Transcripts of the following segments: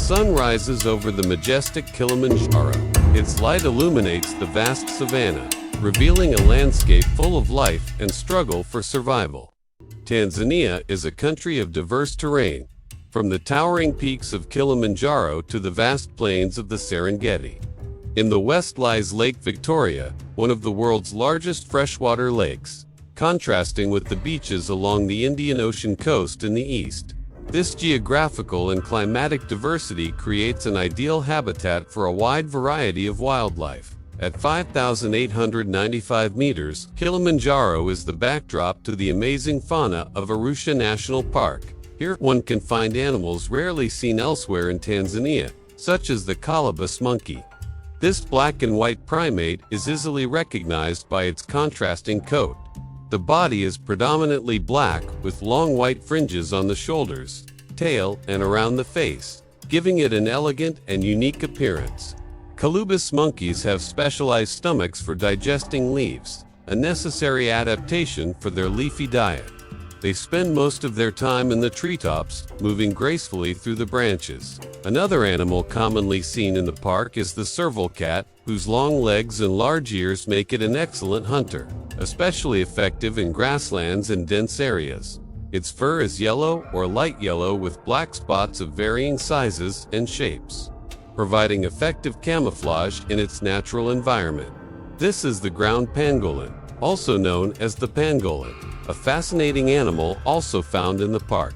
sun rises over the majestic Kilimanjaro. Its light illuminates the vast savanna, revealing a landscape full of life and struggle for survival. Tanzania is a country of diverse terrain, from the towering peaks of Kilimanjaro to the vast plains of the Serengeti. In the west lies Lake Victoria, one of the world's largest freshwater lakes, contrasting with the beaches along the Indian Ocean coast in the east. This geographical and climatic diversity creates an ideal habitat for a wide variety of wildlife. At 5,895 meters, Kilimanjaro is the backdrop to the amazing fauna of Arusha National Park. Here, one can find animals rarely seen elsewhere in Tanzania, such as the colobus monkey. This black and white primate is easily recognized by its contrasting coat. The body is predominantly black, with long white fringes on the shoulders, tail, and around the face, giving it an elegant and unique appearance. Colobus monkeys have specialized stomachs for digesting leaves, a necessary adaptation for their leafy diet. They spend most of their time in the treetops, moving gracefully through the branches. Another animal commonly seen in the park is the serval cat, whose long legs and large ears make it an excellent hunter, especially effective in grasslands and dense areas. Its fur is yellow or light yellow with black spots of varying sizes and shapes, providing effective camouflage in its natural environment. This is the ground pangolin, also known as the pangolin, a fascinating animal also found in the park.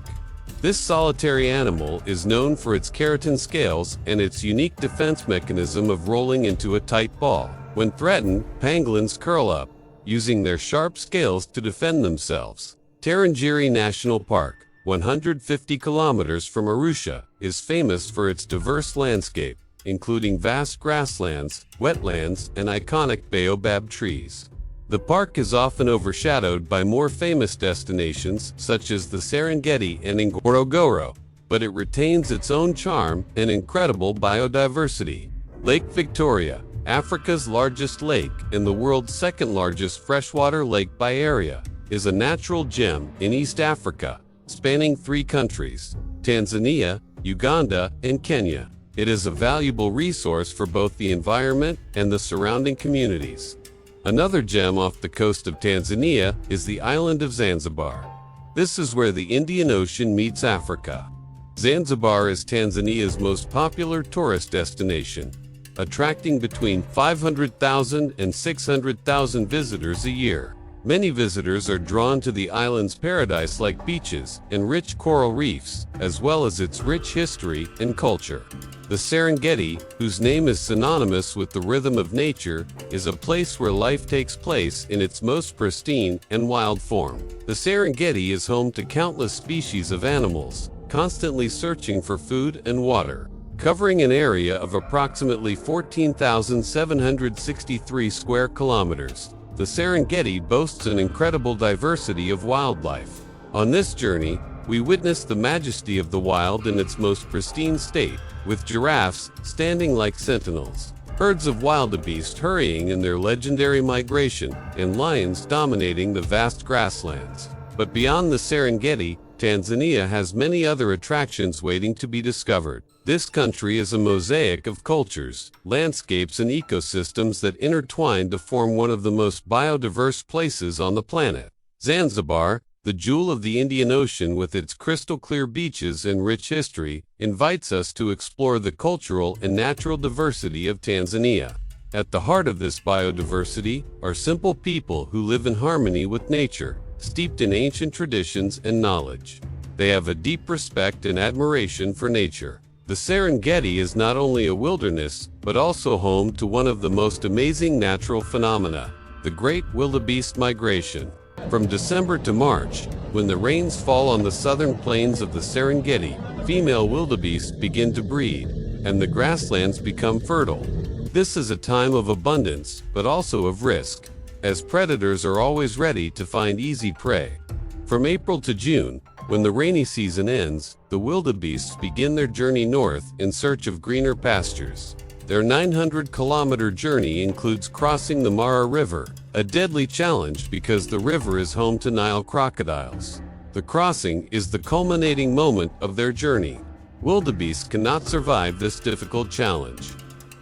This solitary animal is known for its keratin scales and its unique defense mechanism of rolling into a tight ball. When threatened, pangolins curl up, using their sharp scales to defend themselves. Tarangire National Park, 150 kilometers from Arusha, is famous for its diverse landscape, including vast grasslands, wetlands, and iconic baobab trees. The park is often overshadowed by more famous destinations such as the Serengeti and Ngorongoro, but it retains its own charm and incredible biodiversity. Lake Victoria, Africa's largest lake and the world's second largest freshwater lake by area, is a natural gem in East Africa, spanning 3 countries, Tanzania, Uganda, and Kenya. It is a valuable resource for both the environment and the surrounding communities. Another gem off the coast of Tanzania is the island of Zanzibar. This is where the Indian Ocean meets Africa. Zanzibar is Tanzania's most popular tourist destination, attracting between 500,000 and 600,000 visitors a year. Many visitors are drawn to the island's paradise-like beaches and rich coral reefs, as well as its rich history and culture. The Serengeti, whose name is synonymous with the rhythm of nature, is a place where life takes place in its most pristine and wild form. The Serengeti is home to countless species of animals, constantly searching for food and water. Covering an area of approximately 14,763 square kilometers, the Serengeti boasts an incredible diversity of wildlife. On this journey, we witness the majesty of the wild in its most pristine state, with giraffes standing like sentinels, herds of wildebeest hurrying in their legendary migration, and lions dominating the vast grasslands. But beyond the Serengeti, Tanzania has many other attractions waiting to be discovered. This country is a mosaic of cultures, landscapes, and ecosystems that intertwine to form one of the most biodiverse places on the planet. Zanzibar, the jewel of the Indian Ocean with its crystal-clear beaches and rich history, invites us to explore the cultural and natural diversity of Tanzania. At the heart of this biodiversity are simple people who live in harmony with nature, steeped in ancient traditions and knowledge. They have a deep respect and admiration for nature. The Serengeti is not only a wilderness, but also home to one of the most amazing natural phenomena, the Great Wildebeest Migration. From December to March, when the rains fall on the southern plains of the Serengeti, female wildebeest begin to breed, and the grasslands become fertile. This is a time of abundance, but also of risk, as predators are always ready to find easy prey. From April to June, when the rainy season ends, the wildebeests begin their journey north in search of greener pastures. Their 900-kilometer journey includes crossing the Mara River, a deadly challenge because the river is home to Nile crocodiles. The crossing is the culminating moment of their journey. Wildebeest cannot survive this difficult challenge.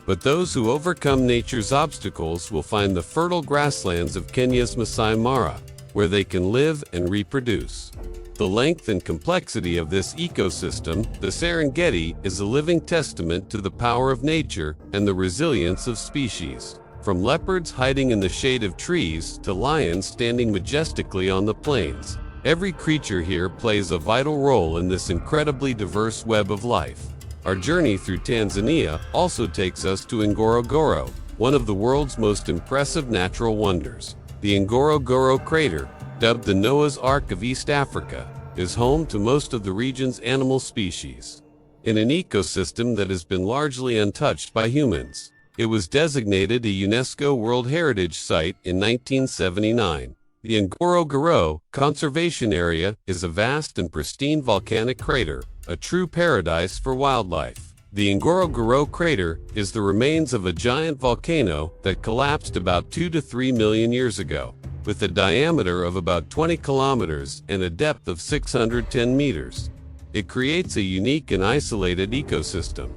But those who overcome nature's obstacles will find the fertile grasslands of Kenya's Masai Mara, where they can live and reproduce. The length and complexity of this ecosystem, the Serengeti, is a living testament to the power of nature and the resilience of species. From leopards hiding in the shade of trees to lions standing majestically on the plains, every creature here plays a vital role in this incredibly diverse web of life. Our journey through Tanzania also takes us to Ngorongoro, one of the world's most impressive natural wonders. The Ngorongoro crater, dubbed the Noah's Ark of East Africa, is home to most of the region's animal species. In an ecosystem that has been largely untouched by humans, it was designated a UNESCO World Heritage Site in 1979. The Ngorongoro Conservation Area is a vast and pristine volcanic crater, a true paradise for wildlife. The Ngorongoro crater is the remains of a giant volcano that collapsed about 2 to 3 million years ago, with a diameter of about 20 kilometers and a depth of 610 meters. It creates a unique and isolated ecosystem.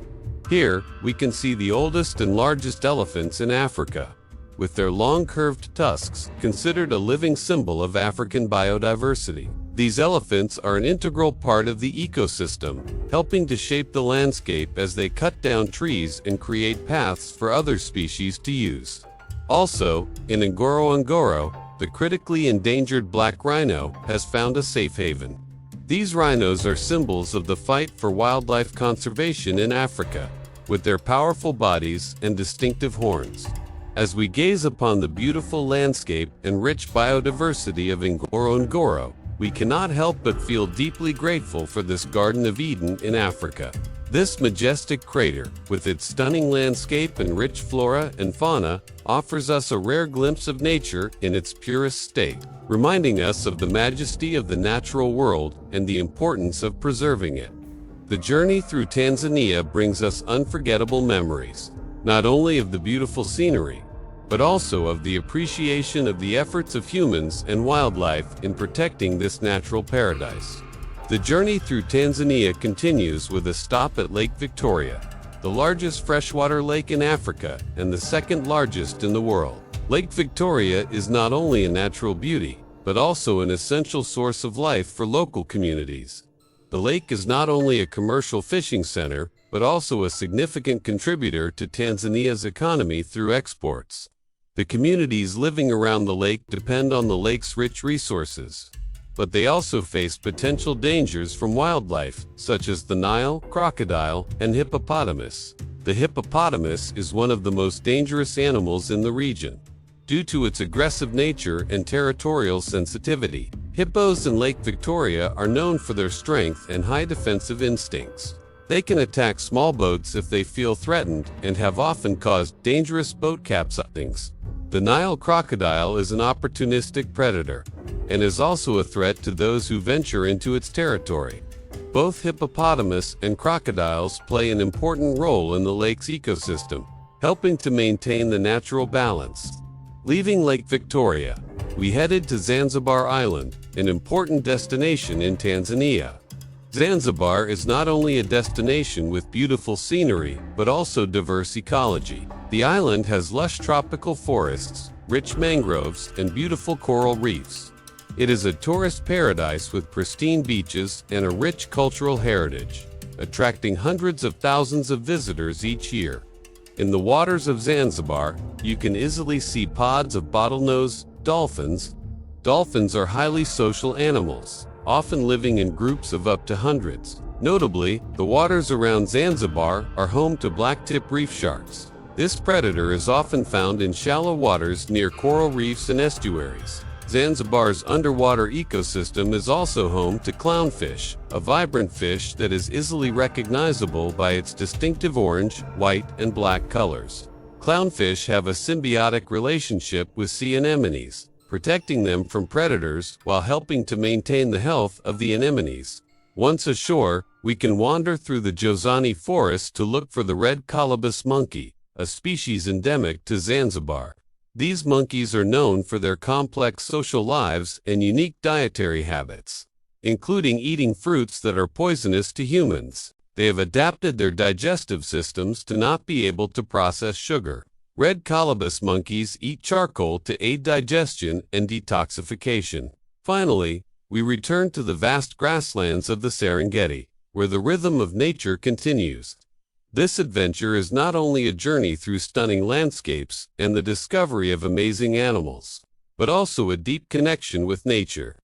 Here, we can see the oldest and largest elephants in Africa, with their long curved tusks, considered a living symbol of African biodiversity. These elephants are an integral part of the ecosystem, helping to shape the landscape as they cut down trees and create paths for other species to use. Also, in Ngorongoro, the critically endangered black rhino has found a safe haven. These rhinos are symbols of the fight for wildlife conservation in Africa, with their powerful bodies and distinctive horns. As we gaze upon the beautiful landscape and rich biodiversity of Ngorongoro, we cannot help but feel deeply grateful for this Garden of Eden in Africa. This majestic crater, with its stunning landscape and rich flora and fauna, offers us a rare glimpse of nature in its purest state, reminding us of the majesty of the natural world and the importance of preserving it. The journey through Tanzania brings us unforgettable memories, not only of the beautiful scenery, but also of the appreciation of the efforts of humans and wildlife in protecting this natural paradise. The journey through Tanzania continues with a stop at Lake Victoria, the largest freshwater lake in Africa and the second largest in the world. Lake Victoria is not only a natural beauty, but also an essential source of life for local communities. The lake is not only a commercial fishing center, but also a significant contributor to Tanzania's economy through exports. The communities living around the lake depend on the lake's rich resources, but they also face potential dangers from wildlife, such as the Nile, crocodile, and hippopotamus. The hippopotamus is one of the most dangerous animals in the region. Due to its aggressive nature and territorial sensitivity, hippos in Lake Victoria are known for their strength and high defensive instincts. They can attack small boats if they feel threatened and have often caused dangerous boat capsizings. The Nile crocodile is an opportunistic predator and is also a threat to those who venture into its territory. Both hippopotamus and crocodiles play an important role in the lake's ecosystem, helping to maintain the natural balance. Leaving Lake Victoria, we headed to Zanzibar Island, an important destination in Tanzania. Zanzibar is not only a destination with beautiful scenery, but also diverse ecology. The island has lush tropical forests, rich mangroves, and beautiful coral reefs. It is a tourist paradise with pristine beaches and a rich cultural heritage, attracting hundreds of thousands of visitors each year. In the waters of Zanzibar, you can easily see pods of bottlenose dolphins. Dolphins are highly social animals, often living in groups of up to hundreds. Notably, the waters around Zanzibar are home to blacktip reef sharks. This predator is often found in shallow waters near coral reefs and estuaries. Zanzibar's underwater ecosystem is also home to clownfish, a vibrant fish that is easily recognizable by its distinctive orange, white, and black colors. Clownfish have a symbiotic relationship with sea anemones, protecting them from predators while helping to maintain the health of the anemones. Once ashore, we can wander through the Jozani forest to look for the red colobus monkey, a species endemic to Zanzibar. These monkeys are known for their complex social lives and unique dietary habits, including eating fruits that are poisonous to humans. They have adapted their digestive systems to not be able to process sugar. Red colobus monkeys eat charcoal to aid digestion and detoxification. Finally, we return to the vast grasslands of the Serengeti, where the rhythm of nature continues. This adventure is not only a journey through stunning landscapes and the discovery of amazing animals, but also a deep connection with nature.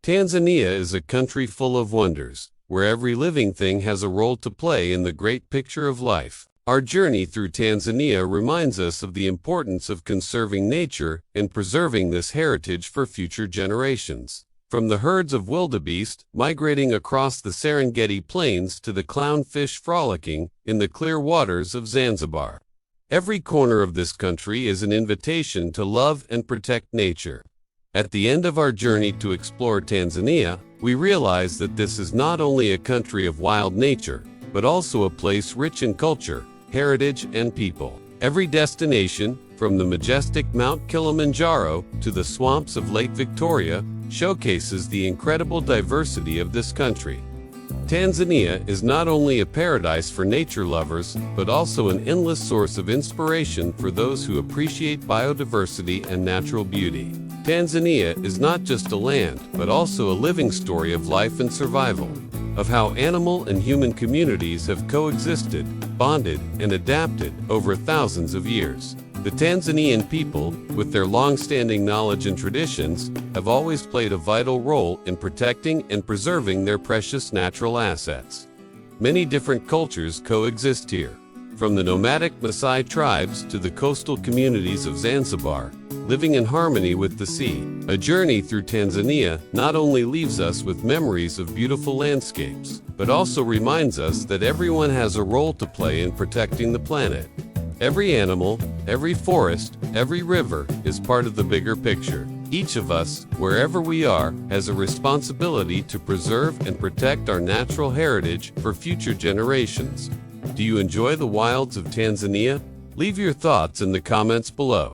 Tanzania is a country full of wonders, where every living thing has a role to play in the great picture of life. Our journey through Tanzania reminds us of the importance of conserving nature and preserving this heritage for future generations. From the herds of wildebeest migrating across the Serengeti plains to the clownfish frolicking in the clear waters of Zanzibar, every corner of this country is an invitation to love and protect nature. At the end of our journey to explore Tanzania, we realize that this is not only a country of wild nature, but also a place rich in culture, heritage, and people. Every destination, from the majestic Mount Kilimanjaro to the swamps of Lake Victoria, showcases the incredible diversity of this country. Tanzania is not only a paradise for nature lovers, but also an endless source of inspiration for those who appreciate biodiversity and natural beauty. Tanzania is not just a land, but also a living story of life and survival, of how animal and human communities have coexisted, bonded, and adapted over thousands of years. The Tanzanian people, with their long-standing knowledge and traditions, have always played a vital role in protecting and preserving their precious natural assets. Many different cultures coexist here, from the nomadic Maasai tribes to the coastal communities of Zanzibar, living in harmony with the sea. A journey through Tanzania not only leaves us with memories of beautiful landscapes, but also reminds us that everyone has a role to play in protecting the planet. Every animal, every forest, every river is part of the bigger picture. Each of us, wherever we are, has a responsibility to preserve and protect our natural heritage for future generations. Do you enjoy the wilds of Tanzania? Leave your thoughts in the comments below.